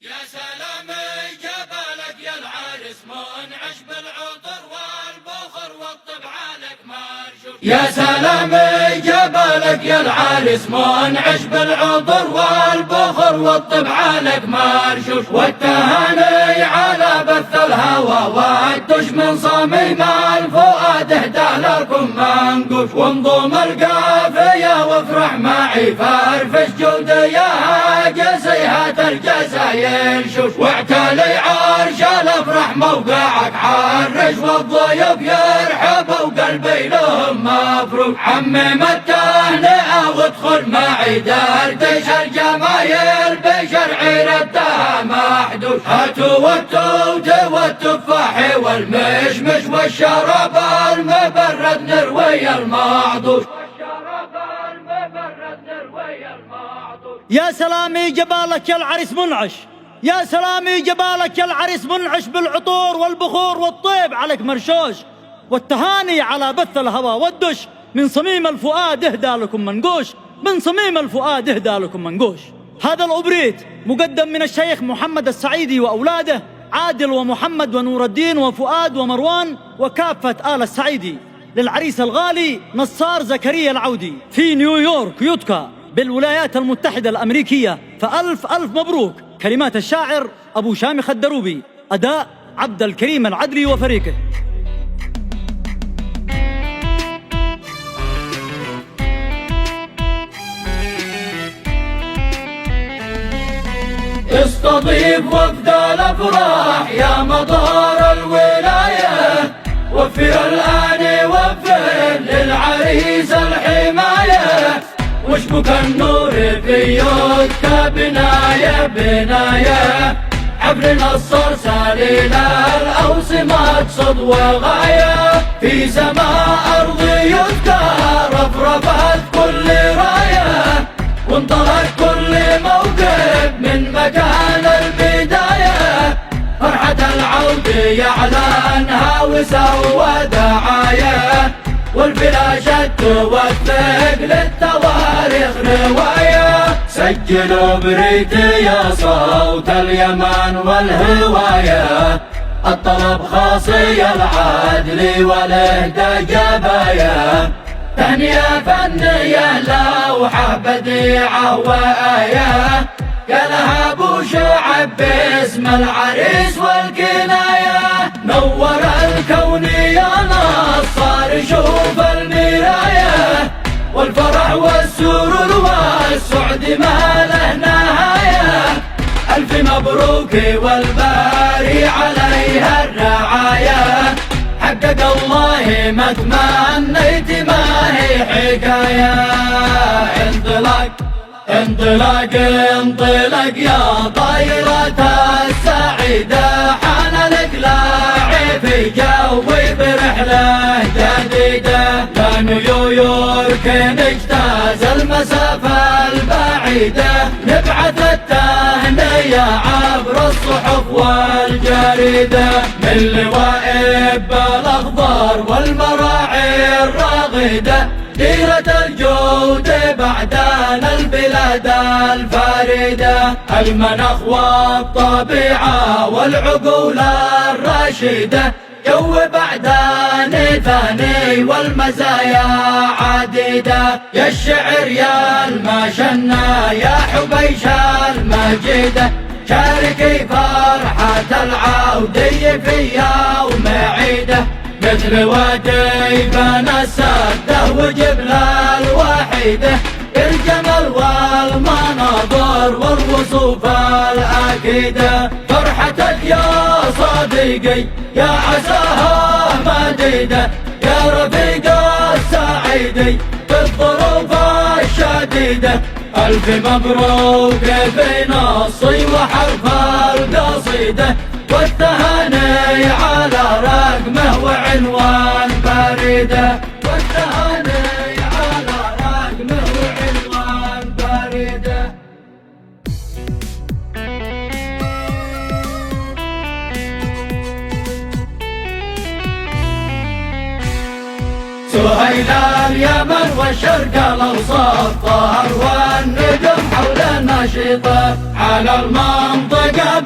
يا سلام جبلك يا العرس منعش بالعطر والبخر والطب عليك مرشوش. يا سلام جبلك يا العرس منعش بالعطر والبخر والطب عليك مرشوش. والتهاني على بث الهوى والدش من صميم الفؤاد اهدى لكم منقوش. وانضم القافية وافرح معي فارفش جودي يا جزيها الجزاير شوش. واعتلي عرش الافراح موقعك عرش والضيف يرحب وقلبي لهم مفروش. عمم التهنئة وادخل معي دردش الجمايل بشرعي ردها محدوش. هاتوا والتوت والتفاح والمشمش والشراب المبرد نروي المعطوش. يا سلامي جبالك يا العريس منعش، يا سلامي جبالك يا العريس منعش بالعطور والبخور والطيب عليك مرشوش. والتهاني على بث الهوى والدش من صميم الفؤاد اهدى لكم منقوش. من صميم الفؤاد اهدى لكم منقوش. هذا الأوبريت مقدم من الشيخ محمد السعيدي وأولاده عادل ومحمد ونور الدين وفؤاد ومروان وكافة آل السعيدي للعريس الغالي نصار زكريا العودي في نيويورك يوتكا بالولايات المتحدة الأمريكية. فألف ألف مبروك. كلمات الشاعر أبو شامخ الدروبي، أداء عبد الكريم العدلي وفريقه. استضيف وفد الافراح يا مطار الولايه، وفر الان وفر للعريس الحمايه. واشبك النور في يدك بنايه بنايه، حفل نصر سليل الاوسمات صد وغايه. في سماء ارض يدك رفرفت كل رايه، وانطلق كل موكب من مكان البداية. فرحة العود يعلنها وسوى دعاية، والفلاشة توثق للتواريخ رواية. سجلوا بريتي يا صوت اليمن والهواية، الطلب خاصي العدل والاهدى جبايا. تهنئة فنية لوحة بديعة وآية، قالها أبو شعب باسم العريس والكناية. نور الكون يا نصار شوف المراية، والفرح والسرور والسعد ما له نهاية. ألف مبروك والباري عليها الرعاية، حقق الله ما تمنيت ما هي حكاية. انطلق انطلق انطلق يا طايرة السعيدة، حان الاقلاع في جوي برحلة جديدة. لنيويورك نجتاز المسافة البعيدة، نبعث التهنية عبر الصحف والجريدة. من لوائب الأخضر والمراعي الراغدة، ديرة الجود بعدنا البلاد الفاردة. المناخ والطبيعة والعقول الرشيدة، جو بعداني ثاني والمزايا عديدة. يا الشعر يا المشنة يا حبيش المجيدة، شاركي فرحة العودي في يوم عيده. مثل وديبان السادة وجبل الوحيدة، الجمال والمناظر والوصوف الأكيدة. فرحتك يا صديقي يا عساها مديدة، يا رفيق السعيدي بالظروف الشديدة. ألف مبروك في نصي وحرف القصيدة، والتهاني على رقمه وعنوان بريده. والتهاني على رقمه وعنوان بريده. سهيل اليمن والشرق الاوسط، طهر والنجم حول النشيطه. على المنطقه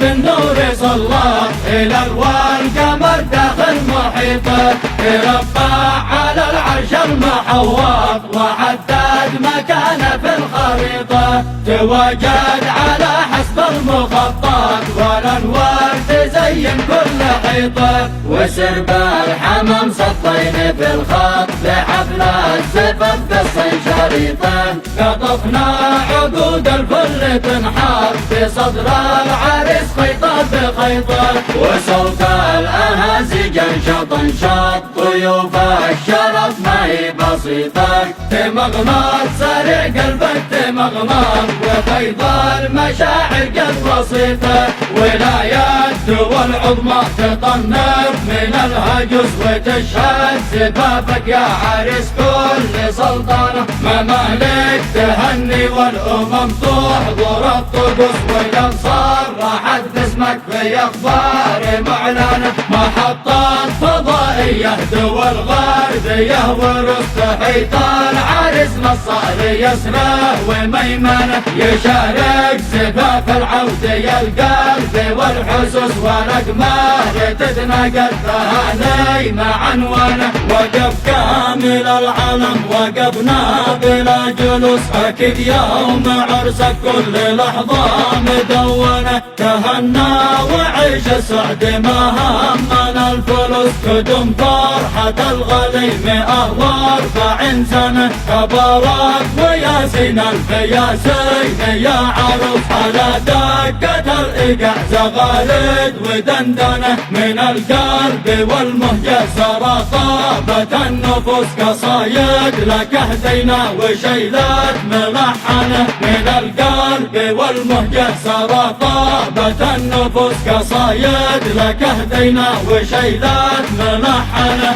سلط هلال والقمر داخل محيطه، تربع على العرش المحوط وعدد مكانه في الخريطة، تواجد على حسب المخطط والأنوار تزين كل حيطة، وسرب الحمام سطين في الخط لحفل الزفاف قصين شريطه، قطفنا عقود الفل تنحط في صدر العريس خيطة بخيطة، وصوت الأهازي جنشط انشط ضيوف الشرف ما هي بسيطة، تمغمط سريع قلبك تمغمط وفيض المشاعر قد بسيطة، ولايات دول عظمى تطنف من الهجس وتشهد زفافك يا عريس كل سلطنة، ممالك تهني والأمم تحضر الطقوس والأنصار راحت باسمك في أخبار معلنة، محطات فضائية دول غربية ورث تحيط العريس نصار يسره وميمنة، يشارك زفاف العودية القلب والحسوس ونجمه تتناقل تهاني مع عنوانه، وقف كامل العالم وقفنا بلا جلوس، أكيد يوم عرسك كل لحظة مدونة، تهنى وعيش سعد ما همنا الفلوس، تدوم فرحة الغلي 140 سنة، تبارك وياسين الف ياسين يا عروس، على دقة الإيقاع زغالد ودندنة، من القلب والمهجة سرى طابت النفوس، قصايد لك اهدينا وشيلات ملحنة، من القلب والمهجة سرى طابت النفوس، قصايد لك اهدينا وشيلات ملحنة.